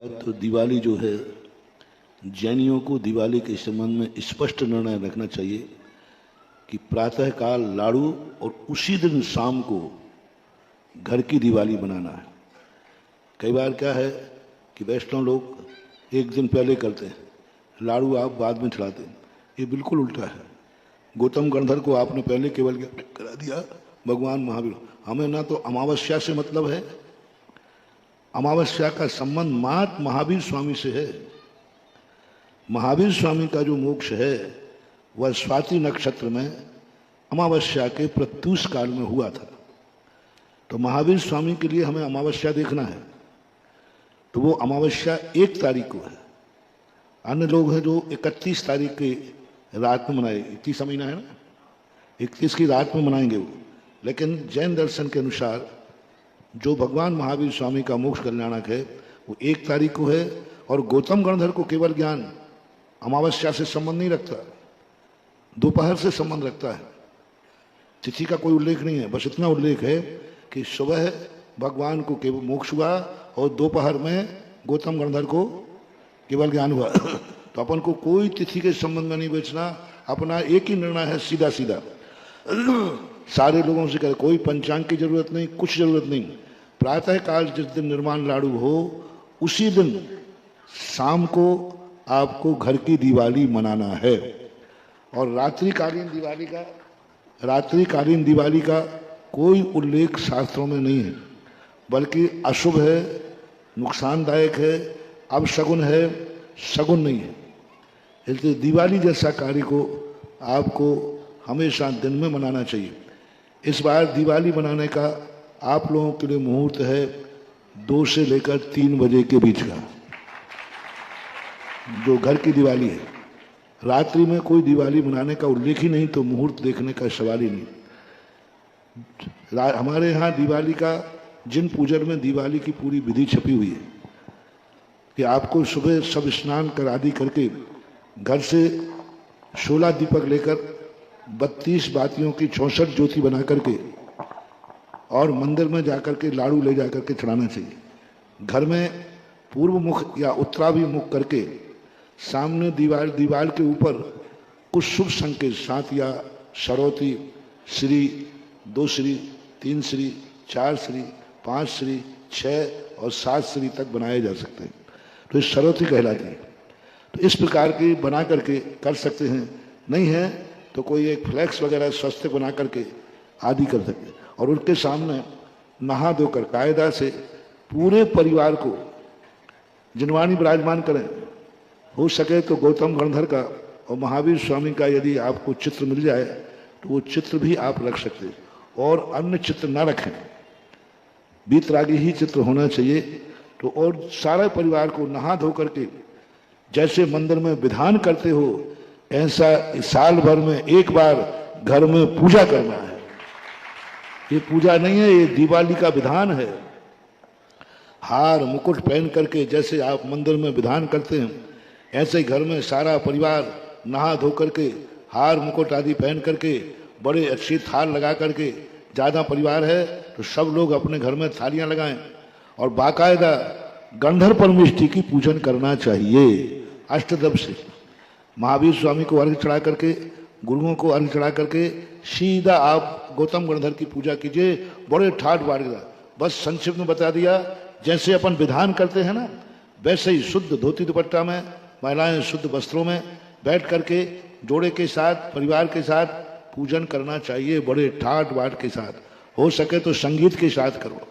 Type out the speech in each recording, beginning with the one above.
तो दिवाली जो है, जैनियों को दिवाली के संबंध में स्पष्ट निर्णय रखना चाहिए कि प्रातःकाल लाड़ू और उसी दिन शाम को घर की दिवाली बनाना है। कई बार क्या है कि वैष्णव लोग एक दिन पहले करते हैं, लाड़ू आप बाद में चढ़ाते हैं। ये बिल्कुल उल्टा है। गौतम गणधर को आपने पहले केवल करा दिया, भगवान महावीर। हमें ना तो अमावस्या से मतलब है, अमावस्या का संबंध मात्र महावीर स्वामी से है। महावीर स्वामी का जो मोक्ष है वह स्वाति नक्षत्र में अमावस्या के प्रत्यूष काल में हुआ था। तो महावीर स्वामी के लिए हमें अमावस्या देखना है, तो वो अमावस्या 1 तारीख को है। अन्य लोग हैं जो 31 तारीख की रात में मनाए, 31 महीना है ना, 31 की रात में मनाएंगे वो। लेकिन जैन दर्शन के अनुसार जो भगवान महावीर स्वामी का मोक्ष कल्याणक है वो 1 तारीख को है। और गौतम गणधर को केवल ज्ञान अमावस्या से संबंध नहीं रखता, दोपहर से संबंध रखता है। तिथि का कोई उल्लेख नहीं है, बस इतना उल्लेख है कि सुबह भगवान को केवल मोक्ष हुआ और दोपहर में गौतम गणधर को केवल ज्ञान हुआ। तो अपन को कोई तिथि के संबंध में नहीं बेचना, अपना एक ही निर्णय है, सीधा सीधा। सारे लोगों से कहे कोई पंचांग की जरूरत नहीं, कुछ जरूरत नहीं। प्रातःकाल जिस दिन निर्माण लाड़ू हो उसी दिन शाम को आपको घर की दिवाली मनाना है। और रात्रिकालीन दिवाली का कोई उल्लेख शास्त्रों में नहीं है, बल्कि अशुभ है, नुकसानदायक है, अपशगुन है, शगुन नहीं है। इसलिए दिवाली जैसा कार्य को आपको हमेशा दिन में मनाना चाहिए। इस बार दिवाली मनाने का आप लोगों के लिए मुहूर्त है 2 से लेकर 3 बजे के बीच का, जो घर की दिवाली है। रात्रि में कोई दिवाली मनाने का उल्लेख ही नहीं, तो मुहूर्त देखने का सवाल ही नहीं। हमारे यहाँ दिवाली का जिन पूजन में दिवाली की पूरी विधि छपी हुई है कि आपको सुबह सब स्नान कर आदि करके घर से 16 दीपक लेकर 32 बातियों की 64 ज्योति बना करके और मंदिर में जाकर के लाड़ू ले जाकर के चढ़ाना चाहिए। घर में पूर्व मुख या उत्तराभिमुख करके सामने दीवार के ऊपर कुछ शुभ संकेत 7 या सरौती, श्री, 2 श्री, 3 श्री, 4 श्री, 5 श्री, 6 और 7 श्री तक बनाए जा सकते हैं। तो ये सरौती कहलाती है। तो इस प्रकार की बना करके कर सकते हैं। नहीं है तो कोई एक फ्लैक्स वगैरह स्वस्तिक बना करके आदि कर सकते हैं। और उनके सामने नहा धोकर कायदा से पूरे परिवार को जिनवानी विराजमान करें। हो सके तो गौतम गणधर का और महावीर स्वामी का यदि आपको चित्र मिल जाए तो वो चित्र भी आप रख सकते हैं, और अन्य चित्र ना रखें, बीतरागी ही चित्र होना चाहिए। तो और सारे परिवार को नहा धो करके जैसे मंदिर में विधान करते हो, ऐसा साल भर में एक बार घर में पूजा करना है। ये पूजा नहीं है, ये दिवाली का विधान है। हार मुकुट पहन करके जैसे आप मंदिर में विधान करते हैं, ऐसे ही घर में सारा परिवार नहा धो करके हार मुकुट आदि पहन करके बड़े अच्छी थाल लगा करके, ज़्यादा परिवार है तो सब लोग अपने घर में थालियां लगाएं और बाकायदा गंधर परमेष्टि की पूजन करना चाहिए। अष्टदव से महावीर स्वामी को अर्घ्य चढ़ा करके, गुरुओं को अर्घ्य चढ़ा करके सीधा आप गौतम गणधर की पूजा कीजिए। बड़े ठाट बाड़ेगा, बस संक्षिप्त में बता दिया। जैसे अपन विधान करते हैं ना, वैसे ही शुद्ध धोती दुपट्टा में, महिलाएं शुद्ध वस्त्रों में बैठ करके जोड़े के साथ, परिवार के साथ पूजन करना चाहिए, बड़े ठाट बाट के साथ। हो सके तो संगीत के साथ करो।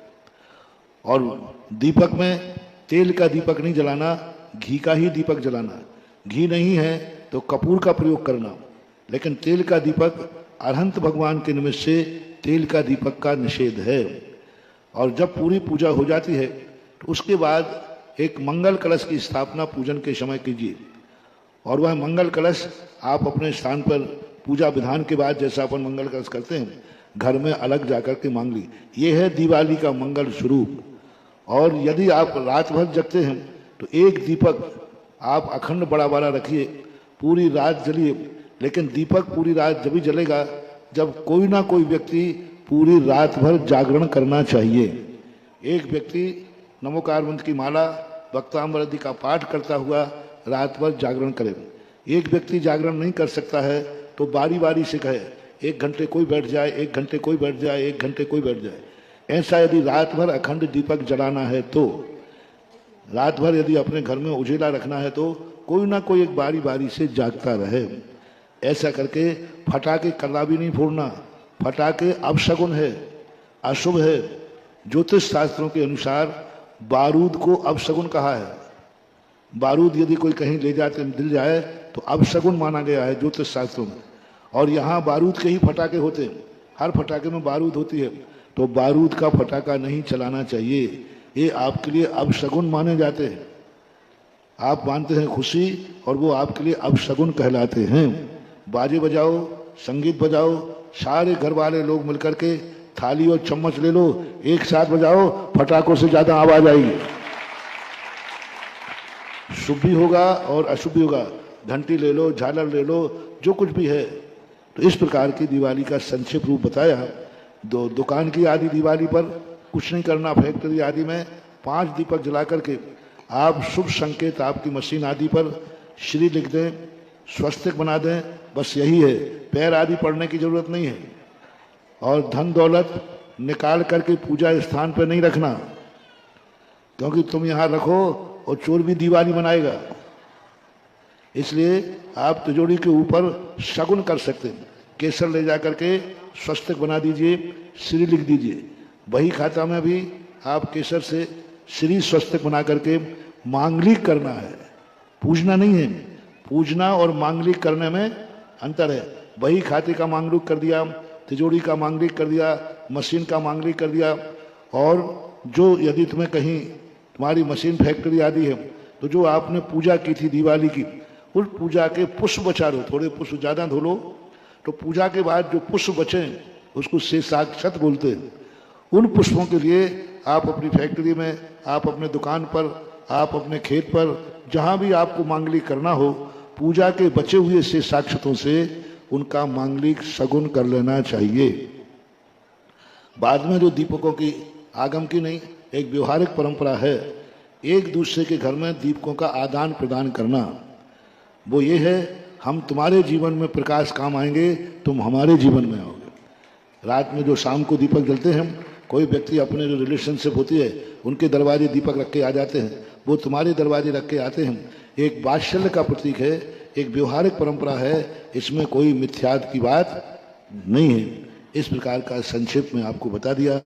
और दीपक में तेल का दीपक नहीं जलाना, घी का ही दीपक जलाना। घी नहीं है तो कपूर का प्रयोग करना, लेकिन तेल का दीपक अरहंत भगवान के निमित्त से तेल का दीपक का निषेध है। और जब पूरी पूजा हो जाती है तो उसके बाद एक मंगल कलश की स्थापना पूजन के समय कीजिए। और वह मंगल कलश आप अपने स्थान पर पूजा विधान के बाद जैसा अपन मंगल कलश करते हैं, घर में अलग जाकर के मांग ली। ये है दिवाली का मंगल स्वरूप। और यदि आप रात भर जगते हैं तो एक दीपक आप अखंड बड़ा बड़ा रखिए, पूरी रात जलिए। लेकिन दीपक पूरी रात जब भी जलेगा जब कोई ना कोई व्यक्ति पूरी रात भर जागरण करना चाहिए। एक व्यक्ति नमोकार मंत्र की माला वक्तामृति का पाठ करता हुआ रात भर जागरण करे। एक व्यक्ति जागरण नहीं कर सकता है तो बारी बारी से कहे, 1 घंटे कोई बैठ जाए, 1 घंटे कोई बैठ जाए, 1 घंटे कोई बैठ जाए। ऐसा यदि रात भर अखंड दीपक जलाना है तो, रात भर यदि अपने घर में उजेला रखना है तो कोई ना कोई एक बारी बारी से जागता रहे। ऐसा करके फटाके कला भी नहीं फोड़ना। फटाके अपशगुन है, अशुभ है। ज्योतिष शास्त्रों के अनुसार बारूद को अपशगुन कहा है। बारूद यदि कोई कहीं ले जाते दिल जाए तो अपशगुन माना गया है ज्योतिष शास्त्रों में। और यहाँ बारूद के ही फटाके होते हैं, हर फटाके में बारूद होती है, तो बारूद का फटाका नहीं चलाना चाहिए। ये आपके लिए अपशगुन माने जाते हैं। आप मानते हैं खुशी और वो आपके लिए अपशगुन कहलाते हैं। बाजे बजाओ, संगीत बजाओ, सारे घर वाले लोग मिलकर के थाली और चम्मच ले लो, एक साथ बजाओ, फटाकों से ज्यादा आवाज आएगी। शुभ भी होगा और अशुभ भी होगा। घंटी ले लो, झालर ले लो, जो कुछ भी है। तो इस प्रकार की दिवाली का संक्षिप्त रूप बताया। दुकान की आदि दिवाली पर कुछ नहीं करना। फैक्ट्री आदि में 5 दीपक जला करके आप शुभ संकेत आपकी मशीन आदि पर श्री लिख दें, स्वस्तिक बना दें, बस यही है। पैर आदि पड़ने की जरूरत नहीं है। और धन दौलत निकाल करके पूजा स्थान पर नहीं रखना, क्योंकि तुम यहाँ रखो और चोर भी दिवाली मनाएगा। इसलिए आप तिजोरी के ऊपर शगुन कर सकते हैं। केसर ले जा करके स्वस्तिक बना दीजिए, श्री लिख दीजिए। बही खाता में भी आप केसर से श्री स्वस्तिक बना करके मांगलिक करना है, पूजना नहीं है। पूजना और मांगलिक करने में अंतर है। बही खाते का मांगलिक कर दिया, तिजोरी का मांगलिक कर दिया, मशीन का मांगलिक कर दिया। और जो यदि तुम्हें कहीं तुम्हारी मशीन फैक्ट्री आदि है तो जो आपने पूजा की थी दिवाली की, उस पूजा के पुष्प बचा लो, थोड़े पुष्प ज़्यादा धो लो, तो पूजा के बाद जो पुष्प बचे उसको शेषाक्षत बोलते हैं। उन पुष्पों के लिए आप अपनी फैक्ट्री में, आप अपने दुकान पर, आप अपने खेत पर, जहाँ भी आपको मांगलिक करना हो, पूजा के बचे हुए शेषाक्षतों से उनका मांगलिक शगुन कर लेना चाहिए। बाद में जो दीपकों की आगम की नहीं, एक व्यवहारिक परंपरा है, एक दूसरे के घर में दीपकों का आदान प्रदान करना। वो ये है, हम तुम्हारे जीवन में प्रकाश काम आएंगे, तुम हमारे जीवन में आओगे। रात में जो शाम को दीपक जलते हैं, कोई व्यक्ति अपने जो रिलेशनशिप होती है उनके दरवाजे दीपक रख के आ जाते हैं, वो तुम्हारे दरवाजे रख के आते हैं। एक वात्सल्य का प्रतीक है, एक व्यवहारिक परंपरा है, इसमें कोई मिथ्यात की बात नहीं है। इस प्रकार का संक्षिप्त में आपको बता दिया।